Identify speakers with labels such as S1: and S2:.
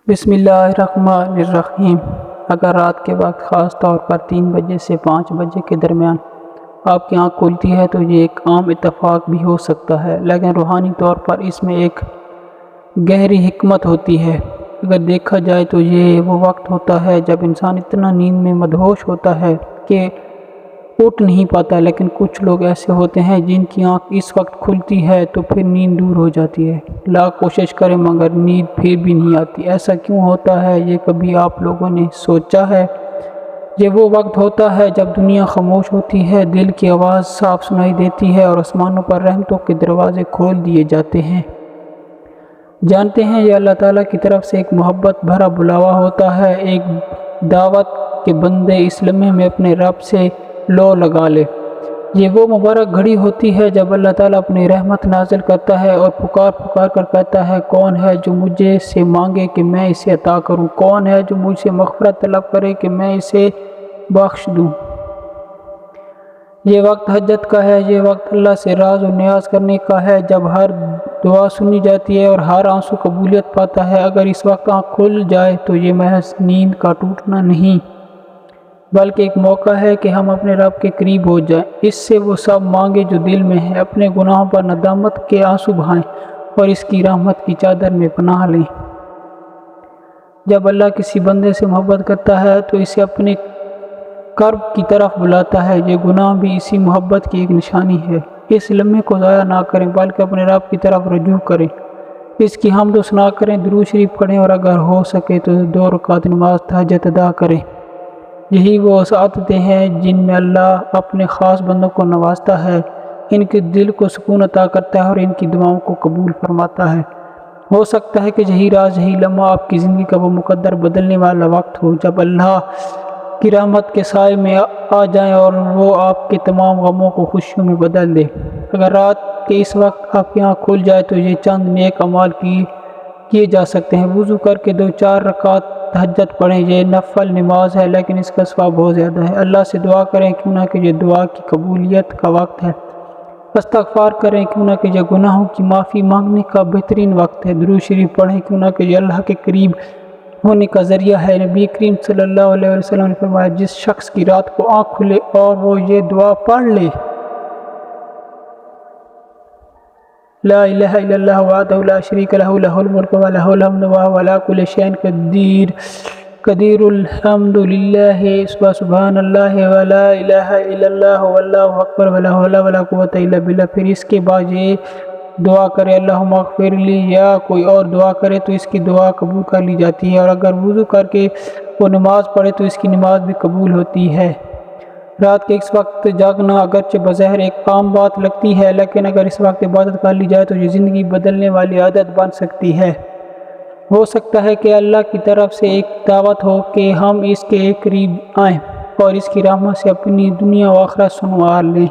S1: بسم اللہ الرحمن الرحیم۔ اگر رات کے وقت خاص طور پر 3 بجے سے 5 بجے کے درمیان آپ کی آنکھ کھلتی ہے تو یہ ایک عام اتفاق بھی ہو سکتا ہے، لیکن روحانی طور پر اس میں ایک گہری حکمت ہوتی ہے۔ اگر دیکھا جائے تو یہ وہ وقت ہوتا ہے جب انسان اتنا نیند میں مدہوش ہوتا ہے کہ اٹھ نہیں پاتا، لیکن کچھ لوگ ایسے ہوتے ہیں جن کی آنکھ اس وقت کھلتی ہے تو پھر نیند دور ہو جاتی ہے، لاکھ کوشش کریں مگر نیند پھر بھی نہیں آتی۔ ایسا کیوں ہوتا ہے، یہ کبھی آپ لوگوں نے سوچا ہے؟ یہ وہ وقت ہوتا ہے جب دنیا خاموش ہوتی ہے، دل کی آواز صاف سنائی دیتی ہے اور آسمانوں پر رحمتوں کے دروازے کھول دیے جاتے ہیں۔ جانتے ہیں یہ اللہ تعالیٰ کی طرف سے ایک محبت بھرا بلاوا ہوتا ہے، ایک دعوت کہ بندے اس لمحے میں اپنے رب سے لو لگا لے۔ یہ وہ مبارک گھڑی ہوتی ہے جب اللہ تعالیٰ اپنی رحمت نازل کرتا ہے اور پکار کر کہتا ہے، کون ہے جو مجھے سے مانگے کہ میں اسے عطا کروں، کون ہے جو مجھ سے مغفرت طلب کرے کہ میں اسے بخش دوں۔ یہ وقت حاجت کا ہے، یہ وقت اللہ سے راز و نیاز کرنے کا ہے، جب ہر دعا سنی جاتی ہے اور ہر آنسو قبولیت پاتا ہے۔ اگر اس وقت آنکھ کھل جائے تو یہ محض نیند کا ٹوٹنا نہیں، بلکہ ایک موقع ہے کہ ہم اپنے رب کے قریب ہو جائیں، اس سے وہ سب مانگے جو دل میں ہے، اپنے گناہوں پر ندامت کے آنسو بہائیں اور اس کی رحمت کی چادر میں پناہ لیں۔ جب اللہ کسی بندے سے محبت کرتا ہے تو اسے اپنے قرب کی طرف بلاتا ہے، یہ گناہ بھی اسی محبت کی ایک نشانی ہے۔ اس لمحے کو ضائع نہ کریں بلکہ اپنے رب کی طرف رجوع کریں، اس کی حمد و ثنا کریں، درود شریف پڑھیں اور اگر ہو سکے تو 2 رکعت نماز تہجد ادا کریں۔ یہی وہ سعادتیں ہیں جن میں اللہ اپنے خاص بندوں کو نوازتا ہے، ان کے دل کو سکون عطا کرتا ہے اور ان کی دعاؤں کو قبول فرماتا ہے۔ ہو سکتا ہے کہ یہی راز، یہی لمحہ آپ کی زندگی کا وہ مقدر بدلنے والا وقت ہو جب اللہ کی رحمت کے سائے میں آ جائیں اور وہ آپ کے تمام غموں کو خوشیوں میں بدل دے۔ اگر رات کے اس وقت آپ کی آنکھ کھل جائے تو یہ چند نیک اعمال کیے جا سکتے ہیں۔ وضو کر کے 2-4 رکعت تہجد پڑھیں، یہ نفل نماز ہے لیکن اس کا ثواب بہت زیادہ ہے۔ اللہ سے دعا کریں، کیوں نہ کہ یہ دعا کی قبولیت کا وقت ہے۔ استغفار کریں، کیوں نہ کہ یہ گناہوں کی معافی مانگنے کا بہترین وقت ہے۔ درود شریف پڑھیں، کیوں نہ کہ یہ اللہ کے قریب ہونے کا ذریعہ ہے۔ نبی کریم صلی اللہ علیہ وسلم نے فرمایا، جس شخص کی رات کو آنکھ کھلے اور وہ یہ دعا پڑھ لے، لا الہ الا اللہ وحدہ لا شریک لہ لہ الملک و لہ الحمد وہو علی کل شیء قدیر الحمد للہ سبحان اللہ ولا الہ الا اللہ واللہ اکبر ولا حول ولا قوۃ الا باللہ۔ پھر اس کے بعد یہ دعا کرے، اللہم اغفر لی، یا کوئی اور دعا کرے تو اس کی دعا قبول کر لی جاتی ہے، اور اگر وضو کر کے وہ نماز پڑھے تو اس کی نماز بھی قبول ہوتی ہے۔ رات کے اس وقت جاگنا اگرچہ بظاہر ایک عام بات لگتی ہے، لیکن اگر اس وقت عبادت کر لی جائے تو یہ زندگی بدلنے والی عادت بن سکتی ہے۔ ہو سکتا ہے کہ اللہ کی طرف سے ایک دعوت ہو کہ ہم اس کے قریب آئیں اور اس کی رحمت سے اپنی دنیا و آخرت سنوار لیں۔